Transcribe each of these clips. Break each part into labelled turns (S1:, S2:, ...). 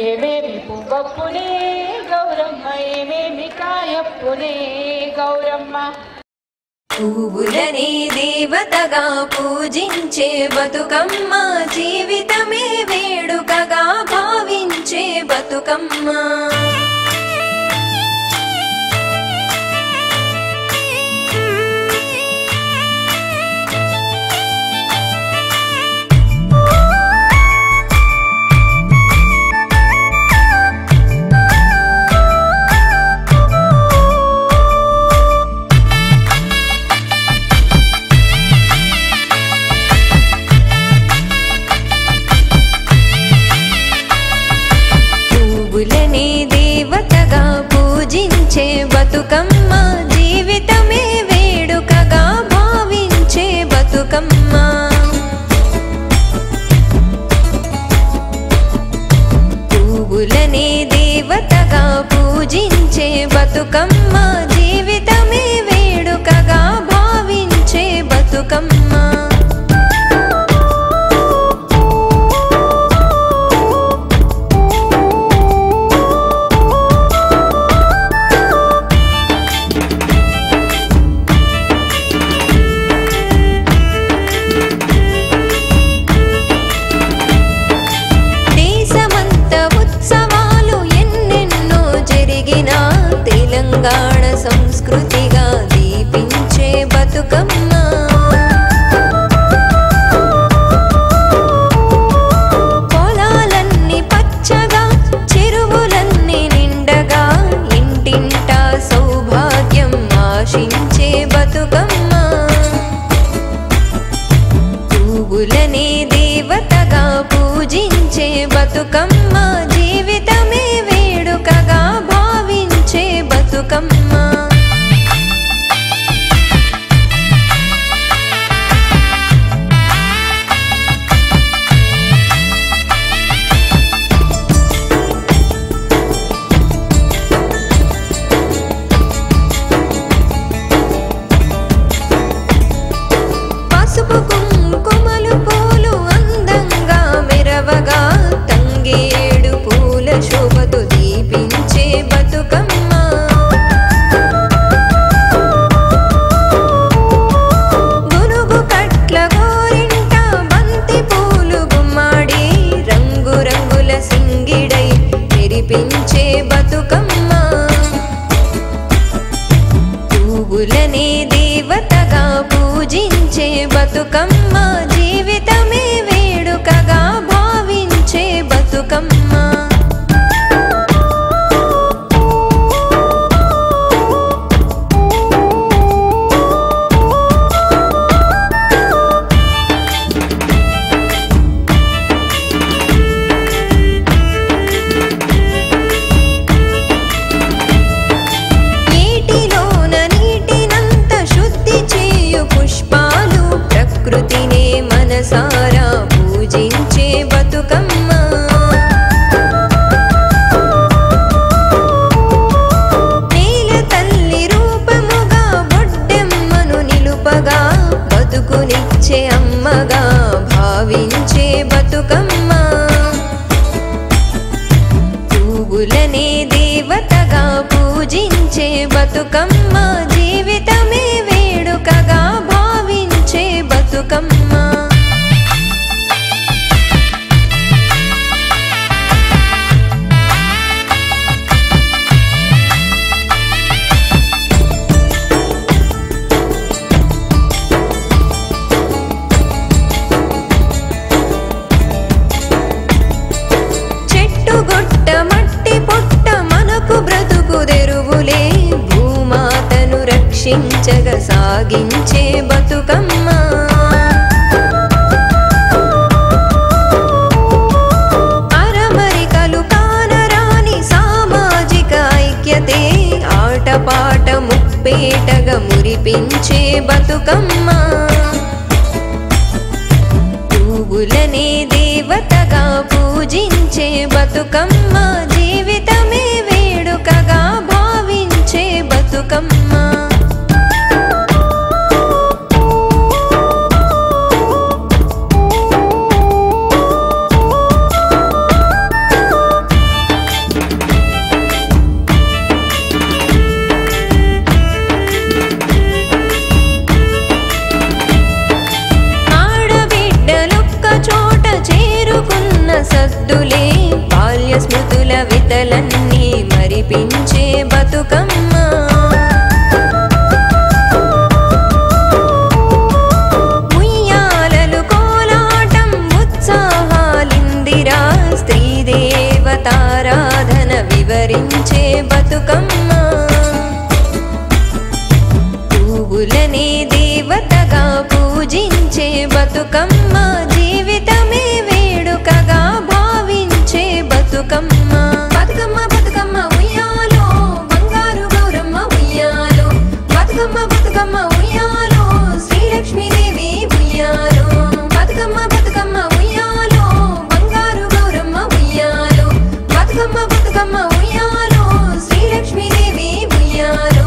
S1: ఏమేమి పువ్వప్పునే గౌరమ్మ, ఏమేమి కాయప్పునే గౌరమ్మ.
S2: పువ్వులని దేవతగా పూజించే బతుకమ్మ, జీవితమే వేడుకగా భావించే బతుకమ్మ. పువ్వులని దేవతగా పూజించే బతుకమ్మ, జీవితమే వేడుకగా భావించే బతుకమ్మ. పువ్వులని దేవతగా పూజించే బతుకమ్మ, జీవితమే వేడుకగా భావించే బతుకమ్మ. తెలంగాణ సంస్కృతిగా దీపించే బతుకమ్మ. పొలాలన్నీ పచ్చగా, చెరువులన్నీ నిండగా, ఇంటింటా సౌభాగ్యం ఆశించే బతుకమ్మ. పువ్వులని దేవతగా పూజించే బతుకమ్మ, జీవితమే వేడుకగా భావించే బతుకమ్మ. పసుపు కుంకుమలు పూలు అందంగా మెరవగా, తంగేడు పూల శోభతో దీపించే బతుకమ్మ. గునుగు కట్ల గోరింట బంతి పూలు గుమ్మాడి, రంగు రంగుల సింగిడై మెరిపించే బతుకమ్మ. పువ్వులని దేవతగా పూజించే బతుకమ్మ, జీవితమే వేడుకగా భావించే బతుకమ్మ. నీటిలోన నీటినంత శుద్ధి చేయు పుష్పాలు, ప్రకృతినే మనసారా పూజించే బతుకమ్మ. నేల తల్లి రూపముగా బొడ్డెమ్మను నిలుపగా, బతుకునిచ్చే అమ్మగా భావించే బతుకమ్మ. పువ్వులని దేవతగా పూజించే బతుకమ్మ, జీవితమే వేడుకగా భావించే బతుకమ్మ. చెట్టు గుట్ట మట్టి పొట్ట మనకు బ్రతుకు తెరువులే, భూమాతను రక్షించగా సాగించే బతుకమ్మ. అరమరికలు కానరాని సామాజిక ఐక్యతే, ఆటపాట ముప్పేటగా మురిపించే బతుకమ్మ. పువ్వులని దేవతగా పూజించే బతుకమ్మ, జీవితమే వేడుకగా భావించే బతుకమ్మ. పువ్వులనే దేవతగా పూజించే బతుకమ్మ జీవితమే వేడుకగా భావించే బతుకమ్మ బతుకమ్మ బతుకమ్మ ఉయ్యాలో బంగారు గౌరమ్మ ఉయ్యాలో బతుకమ్మ బతుకమ్మ ఉయ్యాలో శ్రీలక్ష్మీదేవి ఉయ్యాలో బతుకమ్మ బతుకమ్మ ఉయ్యాలో బంగారు గౌరమ్మ ఉయ్యాలో బతుకమ్మ బతుకమ్మ ఉయ్యాలో శ్రీలక్ష్మీదేవి ఉయ్యాలో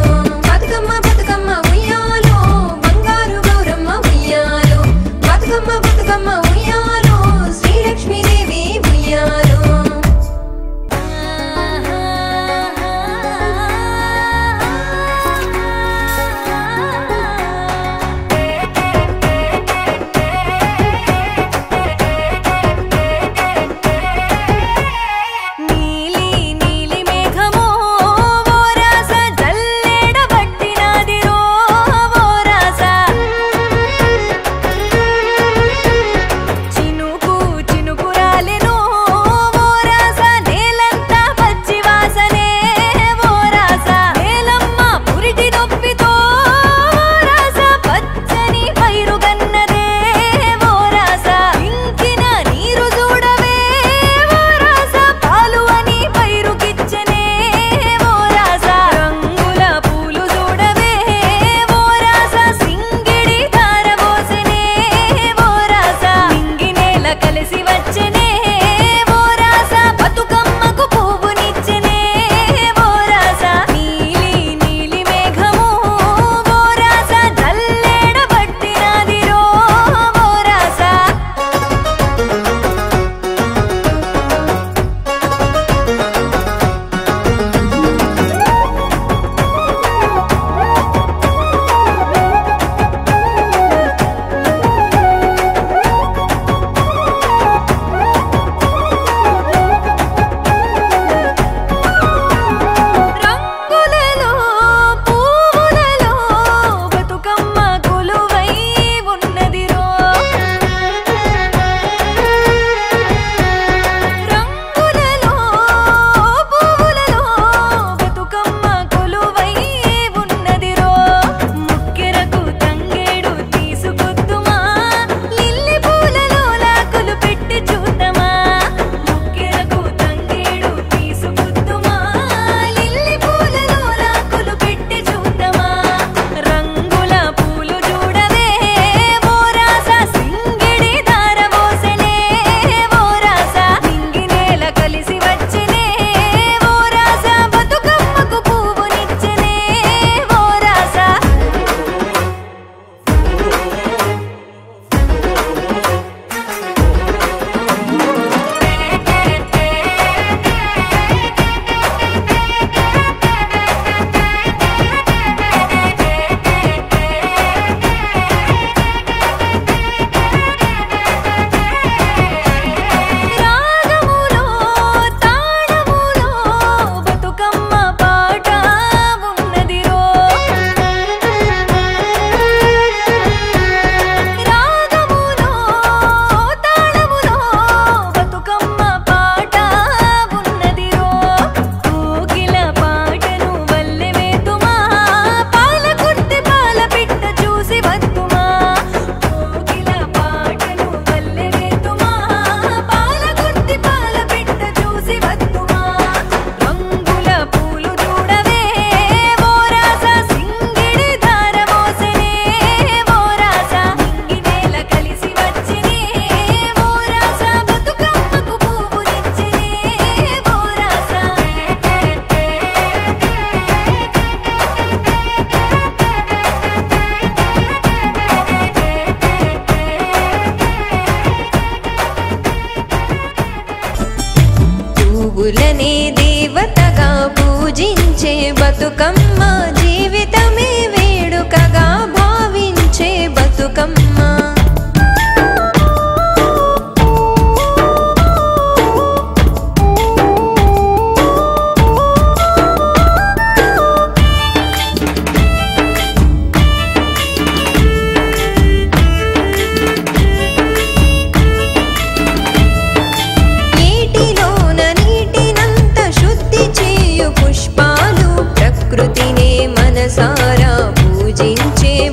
S2: బతుకమ్మ బతుకమ్మ ఉయ్యాలో బంగారు గౌరమ్మ ఉయ్యాలో బతుకమ్మ బతుకమ్మ ఉయ్యాలో శ్రీలక్ష్మీదేవి ఉయ్యాలో పువ్వులనే దేవతగా పూజించే బతుకమ్మ జీవితమే వేడుకగా భావించే బతుకమ్మ పుష్పాలు ప్రకృతి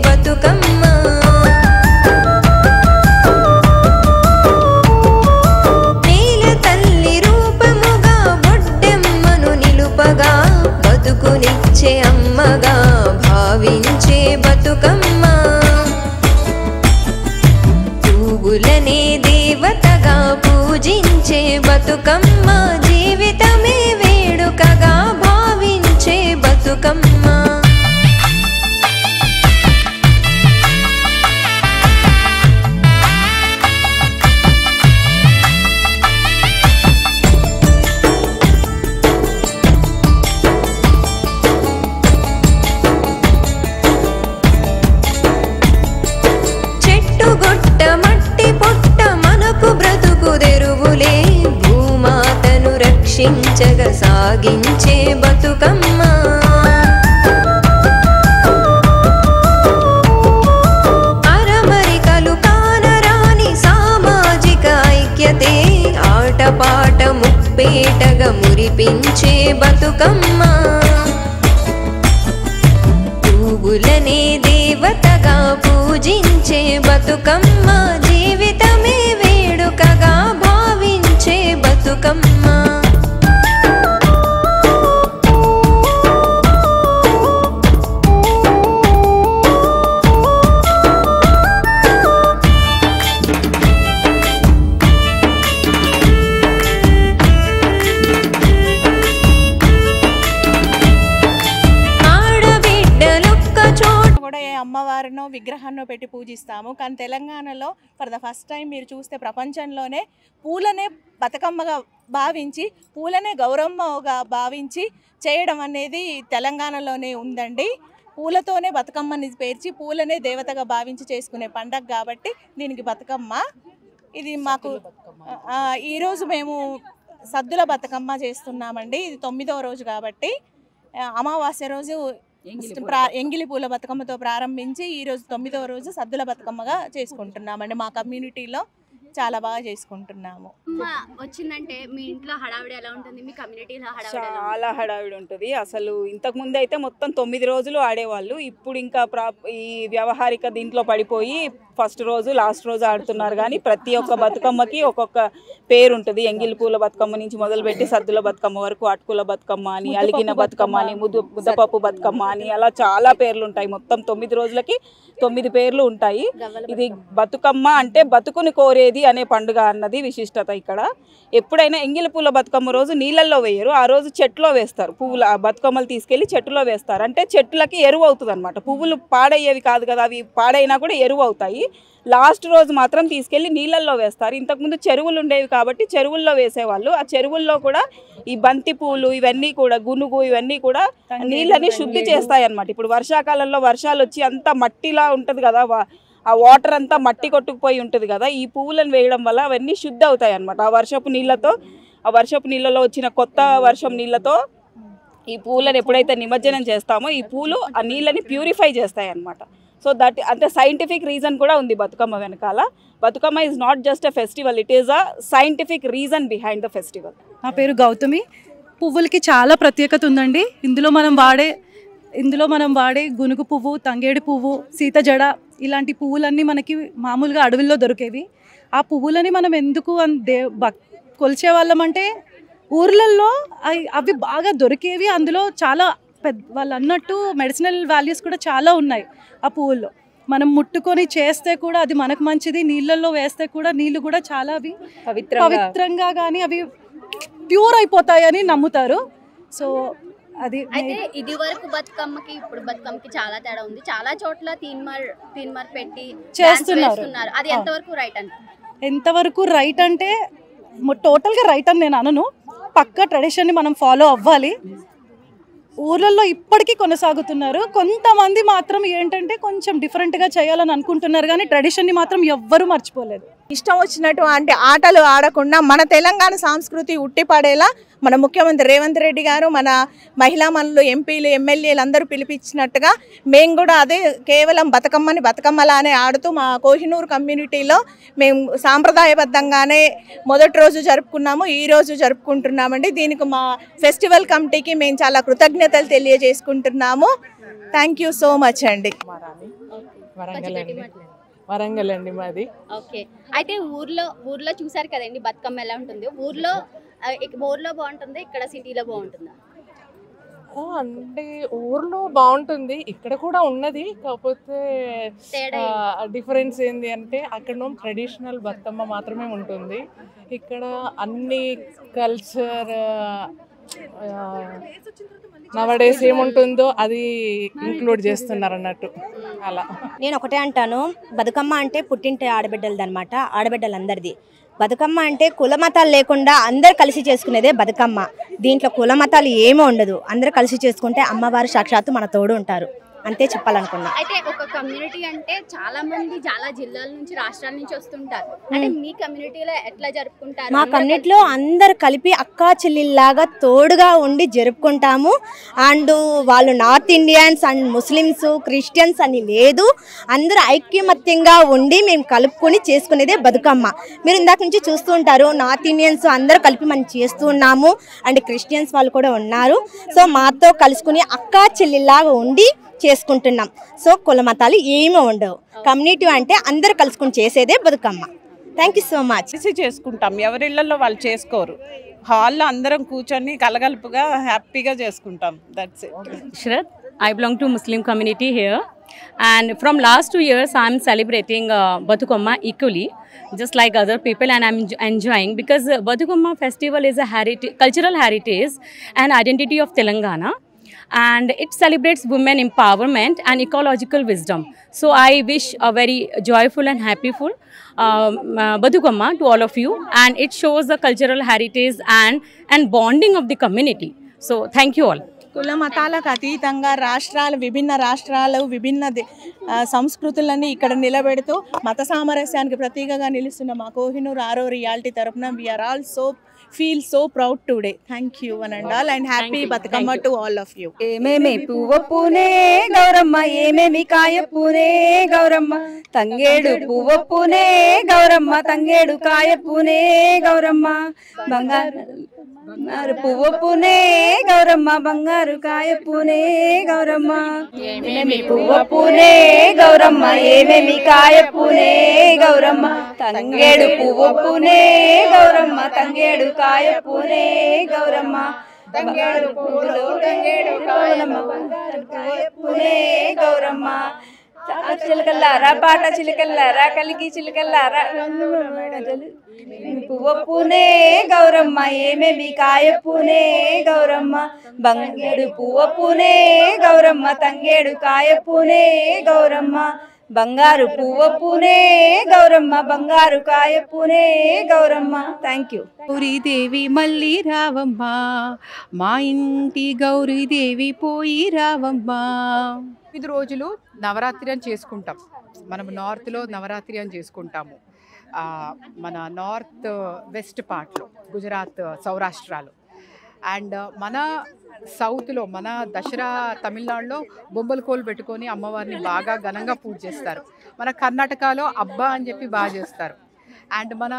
S2: బతుకమ్మ నేల తల్లి రూపముగా బొడ్డెమ్మను నిలుపగా బతుకునిచ్చే అమ్మగా భావించే బతుకమ్మ పువ్వులనే దేవతగా పూజించే బతుకమ్మ జీవితమే వేడుకగా భావించే బతుకమ్మ చెట్టుగొట్ట మట్టి పొట్ట మనకు బ్రతుకు తెరువులే భూమాతను రక్షించగా సాగించే బతుకమ్మ అరమరికలు కానరాని సామాజిక ఐక్యతే ఆటపాట ముప్పేటగా మురిపించే బతుకమ్మ పువ్వులనే దేవతగా పూజించే బతుకమ్మ జీవితమే వేడుకగా భావించే బతుకమ్మ
S3: అమ్మవారినో విగ్రహాన్నో పెట్టి పూజిస్తాము. కానీ తెలంగాణలో ఫర్ ద ఫస్ట్ టైం మీరు చూస్తే ప్రపంచంలోనే పూలనే బతుకమ్మగా భావించి పూలనే గౌరమ్మగా భావించి చేయడం అనేది తెలంగాణలోనే ఉందండి. పూలతోనే బతుకమ్మని పేర్చి పూలనే దేవతగా భావించి చేసుకునే పండగ కాబట్టి దీనికి బతుకమ్మ. ఇది మాకు ఈరోజు మేము సద్దుల బతుకమ్మ చేస్తున్నామండి. ఇది 9వ రోజు కాబట్టి అమావాస్య రోజు ఎంగిలి పూల బతుకమ్మతో ప్రారంభించి ఈరోజు 9వ రోజు సద్దుల బతుకమ్మగా చేసుకుంటున్నామండి. మా కమ్యూనిటీలో చాలా బాగా చేసుకుంటున్నాము.
S4: వచ్చిందంటే మీ ఇంట్లో హడావిడి ఎలా ఉంటుంది? మీ కమ్యూనిటీలో
S5: చాలా హడావిడి ఉంటుంది. అసలు ఇంతకు ముందు అయితే మొత్తం 9 రోజులు ఆడేవాళ్ళు. ఇప్పుడు ఇంకా ఈ వ్యవహారిక దీంట్లో పడిపోయి ఫస్ట్ రోజు లాస్ట్ రోజు ఆడుతున్నారు. కానీ ప్రతి ఒక్క బతుకమ్మకి ఒక్కొక్క పేరు ఉంటుంది. ఎంగిలి పూల బతుకమ్మ నుంచి మొదలుపెట్టి సద్దుల బతుకమ్మ వరకు అటుకుల బతుకమ్మ అని, అలిగిన బతుకమ్మ అని, ముద్దపప్పు బతుకమ్మ అని అలా చాలా పేర్లు ఉంటాయి. మొత్తం 9 రోజులకి 9 పేర్లు ఉంటాయి. ఇది బతుకమ్మ అంటే బతుకుని కోరేది అనే పండుగ అన్నది విశిష్టత ఇక్కడ. ఎప్పుడైనా ఎంగిలి పూల బతుకమ్మ రోజు నీళ్ళల్లో వేయరు. ఆ రోజు చెట్లో వేస్తారు. పువ్వులు ఆ బతుకమ్మలు తీసుకెళ్ళి చెట్టులో వేస్తారు. అంటే చెట్లకి ఎరువు అవుతుంది అనమాట. పువ్వులు పాడయ్యేవి కాదు కదా, అవి పాడైనా కూడా ఎరువు అవుతాయి. లాస్ట్ రోజు మాత్రం తీసుకెళ్లి నీళ్ళల్లో వేస్తారు. ఇంతకుముందు చెరువులు ఉండేవి కాబట్టి చెరువుల్లో వేసేవాళ్ళు. ఆ చెరువుల్లో కూడా ఈ బంతి పూలు ఇవన్నీ కూడా గునుగు ఇవన్నీ కూడా నీళ్ళని శుద్ధి చేస్తాయి అన్నమాట. ఇప్పుడు వర్షాకాలంలో వర్షాలు వచ్చి అంతా మట్టిలా ఉంటుంది కదా, ఆ వాటర్ అంతా మట్టి కొట్టుకుపోయి ఉంటుంది కదా, ఈ పువ్వులను వేయడం వల్ల అవన్నీ శుద్ధి అవుతాయి అన్నమాట. ఆ వర్షపు నీళ్ళలో వచ్చిన కొత్త వర్షం నీళ్ళతో ఈ పూలను ఎప్పుడైతే నిమజ్జనం చేస్తామో ఈ పూలు ఆ నీళ్ళని ప్యూరిఫై చేస్తాయి అన్నమాట. సో దట్ అంటే సైంటిఫిక్ రీజన్ కూడా ఉంది బతుకమ్మ వెనకాల. Bathukamma is not just a festival, it is a scientific reason behind the festival.
S6: నా పేరు గౌతమి. పువ్వులకి చాలా ప్రత్యేకత ఉందండి. ఇందులో మనం వాడే గునుగు పువ్వు, తంగేడి పువ్వు, సీత జడ ఇలాంటి పువ్వులన్నీ మనకి మామూలుగా అడవుల్లో దొరికేవి. ఆ పువ్వులని మనం ఎందుకు కొలిచే వాళ్ళం అంటే ఊర్లలో అవి బాగా దొరికేవి. అందులో చాలా వాళ్ళు అన్నట్టు మెడిసినల్ వాల్యూస్ కూడా చాలా ఉన్నాయి ఆ పువ్వుల్లో. మనం ముట్టుకొని చేస్తే కూడా అది మనకు మంచిది. నీళ్ళల్లో వేస్తే కూడా నీళ్ళు కూడా చాలా అవి పవిత్రంగా కానీ అవి ప్యూర్ అయిపోతాయని నమ్ముతారు. సో అది
S4: అయితే ఇది వరకు బతుకమ్మకి ఇప్పుడు బతుకమ్మకి చాలా తేడా ఉంది. చాలా చోట్ల తీన్మార్ పెట్టి చేస్తున్నారు. అది ఎంతవరకు రైట్ అంటే?
S6: ఎంతవరకు రైట్ అంటే టోటల్గా రైట్ అని నేను అనను. పక్క ట్రెడిషన్ని మనం ఫాలో అవ్వాలి. ఊర్లలో ఇప్పటికీ కొనసాగుతున్నారు. కొంతమంది మాత్రం ఏంటంటే కొంచెం డిఫరెంట్గా చేయాలని అనుకుంటున్నారు, కానీ ట్రెడిషన్ని మాత్రం ఎవ్వరూ మర్చిపోలేదు.
S3: ఇష్టం వచ్చినటువంటి ఆటలు ఆడకుండా మన తెలంగాణ సంస్కృతి ఉట్టిపడేలా మన ముఖ్యమంత్రి రేవంత్ రెడ్డి గారు, మన మహిళా మనులు, ఎంపీలు, ఎమ్మెల్యేలు అందరూ పిలిపించినట్టుగా మేము కూడా అదే కేవలం బతుకమ్మని బతుకమ్మలానే ఆడుతూ మా కోహినూరు కమ్యూనిటీలో మేము సాంప్రదాయబద్ధంగానే మొదటి రోజు జరుపుకున్నాము, ఈ రోజు జరుపుకుంటున్నామండి. దీనికి మా ఫెస్టివల్ కమిటీకి మేము చాలా కృతజ్ఞతలు తెలియజేసుకుంటున్నాము. థ్యాంక్ యూ సో మచ్ అండి.
S7: వరంగల్ అండి. వరంగల్ అండి మాది.
S4: ఓకే. అయితే ఊర్లో చూసారు కదండి బతుకమ్మ ఎలా ఉంటుంది? ఊర్లో బాగుంటుందా, ఇక్కడ సిటీలో బాగుంటుందా?
S7: అంటే ఊర్లో బాగుంటుంది, ఇక్కడ కూడా ఉన్నది. కాకపోతే డిఫరెన్స్ ఏంది అంటే అక్కడ ట్రెడిషనల్ బతుకమ్మ మాత్రమే ఉంటుంది. ఇక్కడ అన్ని కల్చర్ నవడేస్ ఏముంటుందో అది ఇంక్లూడ్ చేస్తున్నారు అన్నట్టు అలా.
S8: నేను ఒకటే అంటాను, బతుకమ్మ అంటే పుట్టింటి ఆడబిడ్డలది అనమాట, ఆడబిడ్డలందరిది. బతుకమ్మ అంటే కుల మతాలు లేకుండా అందరు కలిసి చేసుకునేదే బతుకమ్మ. దీంట్లో కుల మతాలు ఏమీ ఉండదు, అందరు కలిసి చేసుకుంటే అమ్మవారు సాక్షాత్తు మన తోడు ఉంటారు, అంతే చెప్పాలనుకున్నా.
S4: అయితే ఒక కమ్యూనిటీ అంటే చాలా మంది చాలా జిల్లాల నుంచి రాష్ట్రాల నుంచి వస్తుంటారు. అంటే మీ కమ్యూనిటీలో ఎట్లా జరుపుకుంటారు?
S8: మా కమ్యూనిటీలో అందరు కలిపి అక్కా చెల్లిలాగా తోడుగా ఉండి జరుపుకుంటాము. అండ్ వాళ్ళు north Indians and Muslims Christians అని లేదు, అందరూ ఐక్యమత్యంగా ఉండి మేము కలుపుకొని చేసుకునేదే బతుకమ్మ. మీరు ఇందాక నుంచి చూస్తూ ఉంటారు, నార్త్ ఇండియన్స్ అందరూ కలిపి మనం చేస్తూ ఉన్నాము, అండ్ క్రిస్టియన్స్ వాళ్ళు కూడా ఉన్నారు. సో మాతో కలుసుకుని అక్కా చెల్లిలాగా ఉండి చేసుకుంటున్నాం. సో కుల మతాలు ఏమీ ఉండవు, కమ్యూనిటీ అంటే అందరు కలుసుకుని చేసేదే Bathukamma. Thank you so much.
S9: చేసుకుంటాం, ఎవరిళ్లలో వాళ్ళు చేసుకోరు, హాల్లో అందరం కూర్చొని కలగలుపుగా హ్యాపీగా చేసుకుంటాం. That's it.
S10: Shraddha, I belong to Muslim community here, and from last 2 years I am celebrating Batukamma equally just like other people, and I am enjoying because Batukamma festival is a cultural heritage and identity of Telangana, and it celebrates women empowerment and ecological wisdom. So I wish a very joyful and happyful Batukamma to all of you, and it shows the cultural heritage and bonding of the community. So thank you all.
S3: కుల మతాలకు అతీతంగా విభిన్న రాష్ట్రాలు విభిన్న సంస్కృతులని ఇక్కడ నిలబెడుతూ మత సామరస్యానికి ప్రతీకగా నిలుస్తున్న మా కోహినూర్ ఆరో రియాలిటీ తరపున we are all feel so proud today. Thank you one and all, and happy Bathukamma to all of you.
S11: ఏమేమి పువ్వు పూనే గౌరమ్మ, ఏమేమి కాయ పూనే గౌరమ్మ, తంగేడు పువ్వు పూనే గౌరమ్మ, తంగేడు కాయ పూనే గౌరమ్మ, బంగారు పువ్వు పూనే గౌరమ్మ, బంగారు కాయ పూనే గౌరమ్మ. ఏమేమి పువ్వు పూనే గౌరమ్మ, ఏమేమి కాయ పూనే గౌరమ్మ, తంగేడు పువ్వు పూనే గౌరమ్మ, తంగేడు కాయ పూనే గౌరమ్మ, బంగారు పువ్వులు తంగేడు గౌరమ్మ, బంగారు కాయ పూనే గౌరమ్మ. చిలకల్లారా పాట చిలకల్లారా కలికి చిలకల్లారా పువ్వు పూనే గౌరమ్మ, ఏమేమి కాయ పూనే గౌరమ్మ, బంగేడు పువ్వు పూనే గౌరమ్మ, తంగేడు కాయ పూనే గౌరమ్మ, బంగారు పువ్వు పూనే గౌరమ్మ, బంగారు కాయ పూనే గౌరమ్మ. Thank you.
S12: గౌరీదేవి మళ్ళీ రావమ్మా, మా ఇంటి గౌరీదేవి పోయి రావమ్మా.
S13: 9 రోజులు నవరాత్రి అని చేసుకుంటాం. మనం నార్త్లో నవరాత్రి అని చేసుకుంటాము. మన నార్త్ వెస్ట్ పార్ట్లో గుజరాత్ సౌరాష్ట్రాలు, అండ్ మన సౌత్లో మన దసరా తమిళనాడులో బొమ్మల కోలు పెట్టుకొని అమ్మవారిని బాగా ఘనంగా పూజ చేస్తారు. మన కర్ణాటకలో అబ్బా అని చెప్పి బాగా చేస్తారు. అండ్ మన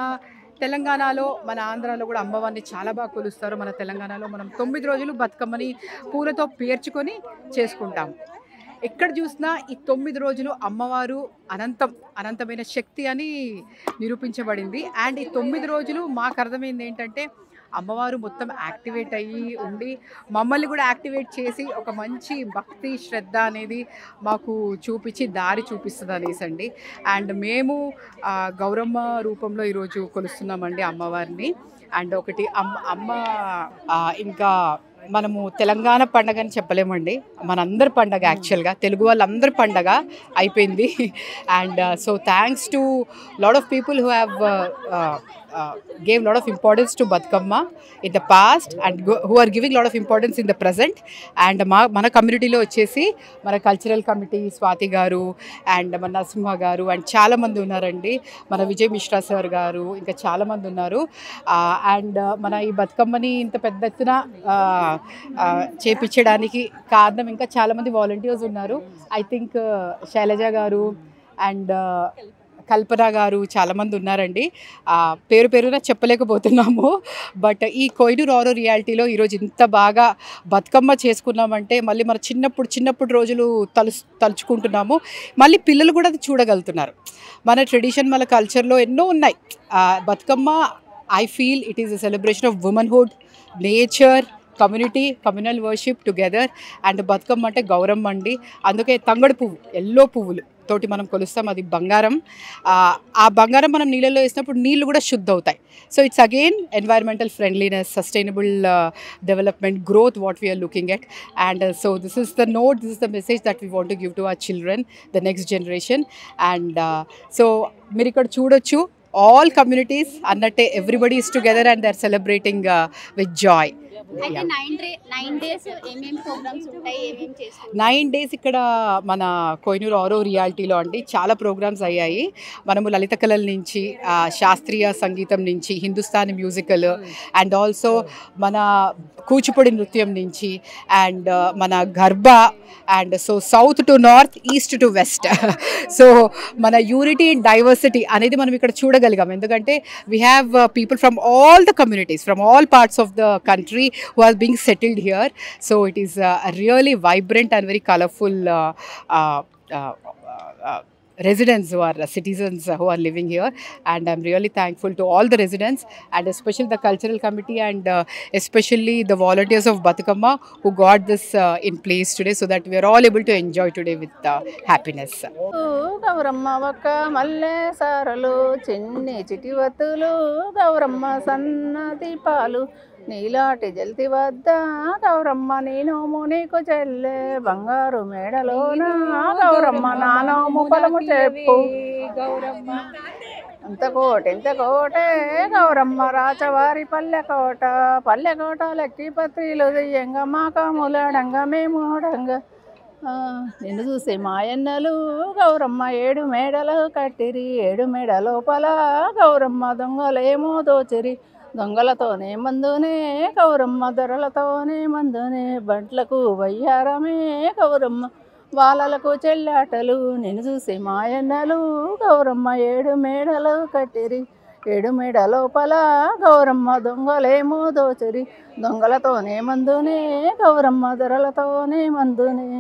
S13: తెలంగాణలో మన ఆంధ్రాలో కూడా అమ్మవారిని చాలా బాగా కొలుస్తారు. మన తెలంగాణలో మనం 9 రోజులు బతుకమ్మని పూలతో పేర్చుకొని చేసుకుంటాము. ఎక్కడ చూసినా ఈ 9 రోజులు అమ్మవారు అనంతమైన శక్తి అని నిరూపించబడింది. అండ్ ఈ 9 రోజులు మాకు అర్థమైంది ఏంటంటే అమ్మవారు మొత్తం యాక్టివేట్ అయ్యి ఉండి మమ్మల్ని కూడా యాక్టివేట్ చేసి ఒక మంచి భక్తి శ్రద్ధ అనేది మాకు చూపించి దారి చూపిస్తుంది అనేసండి. అండ్ మేము గౌరమ్మ రూపంలో ఈరోజు కొలుస్తున్నామండి అమ్మవారిని. అండ్ ఒకటి అమ్మ ఇంకా మనము తెలంగాణ పండగ అని చెప్పలేమండి, మనందరి పండగ, యాక్చువల్గా తెలుగు వాళ్ళందరి పండగ అయిపోయింది. And so thanks to lot of people who have gave lot of importance to Batukamma in the past and who are giving lot of importance in the present. And mana community lo vachesi mana cultural committee Swati garu and mana Narasimha garu and chaala mandi unnarandi, mana Vijay Mishra sir garu inka chaala mandi unnaru. And mana ee Batukamma ni inta pedda ettuna chepichadaniki karanam inka chaala mandi volunteers unnaru. I think Shailaja garu and కల్పన గారు చాలామంది ఉన్నారండి. పేరు పేరున చెప్పలేకపోతున్నాము. But ఈ కోహినూర్ ఆరో రియాలిటీలో ఈరోజు ఇంత బాగా బతుకమ్మ చేసుకున్నామంటే మళ్ళీ మన చిన్నప్పుడు రోజులు తలుచుకుంటున్నాము. మళ్ళీ పిల్లలు కూడా అది చూడగలుగుతున్నారు. మన ట్రెడిషన్, మన కల్చర్లో ఎన్నో ఉన్నాయి. Bathukamma I feel it is a celebration of womanhood, nature, community, communal worship together. And Bathukamma అంటే గౌరమ్మ అండి. అందుకే తంగడు పువ్వు, ఎల్లో పువ్వులు తోటి మనం కొలుస్తాం. అది బంగారం. ఆ బంగారం మనం నీళ్ళలో వేసినప్పుడు నీళ్ళు కూడా శుద్ధ అవుతాయి. So it's again environmental friendliness, sustainable development, growth what we are looking at. And so this is the note, this is the message that we want to give to our children, the next generation. And so మీరు ఇక్కడ చూడొచ్చు, all communities annate everybody is together and they're celebrating with joy.
S4: అయితే 9 days ఏమేం programmes ఉంటాయి, ఏమేం చేస్తారు?
S13: 9 days ఇక్కడ మన కోహినూర్ ఆరో రియాలిటీలో అండి చాలా ప్రోగ్రామ్స్ అయ్యాయి. మనము లలిత కళల నుంచి, శాస్త్రీయ సంగీతం నుంచి, హిందుస్థానీ మ్యూజికల్, అండ్ ఆల్సో మన కూచిపూడి నృత్యం నుంచి, అండ్ మన garba, and so south to north, east to west. So మన యూనిటీ అండ్ డైవర్సిటీ అనేది మనం ఇక్కడ చూడగలిగాం. ఎందుకంటే we have people from all the communities, from all parts of the country who are being settled here. So it is a really vibrant and very colorful residents who are citizens who are living here, and I'm really thankful to all the residents, and especially the cultural committee, and especially the volunteers of Batukamma who got this in place today, so that we are all able to enjoy today with happiness.
S14: Gauramma ఒక్క మల్లె సారలు, చిన్ని చిటివతులు, గౌరమ్మ సన్న దీపాలు, నీలాటి జల్తి వద్ద గౌరమ్మ నీనోము నీకు చెల్లె, బంగారు మేడలోన గౌరమ్మ నానోము పొలము చెప్పు, గౌరమ్మ అంత కోటే గౌరమ్మ రాచవారి పల్లెకోట లెక్కి పత్రిలు దెయ్యంగ మాకాములడంగ మేమోడంగ, నిన్ను చూసే మాయన్నలు గౌరమ్మ 7 మేడలు కట్టిరి, 7 మేడ లోపల గౌరమ్మ దొంగలేమో దోచిరి, దొంగలతోనే మందునే గౌరమ్మ దొరలతోనే మందునే, బంట్లకు వయ్యారమే గౌరమ్మ వాళ్ళలకు చెల్లాటలు, నిన్ను చూసి మాయన్నలు గౌరమ్మ 7 మేడలు కట్టిరి, 7 మేడ లోపల గౌరమ్మ దొంగలేమో దోచిరి, దొంగలతోనే మందునే గౌరమ్మ దొరలతోనే మందునే.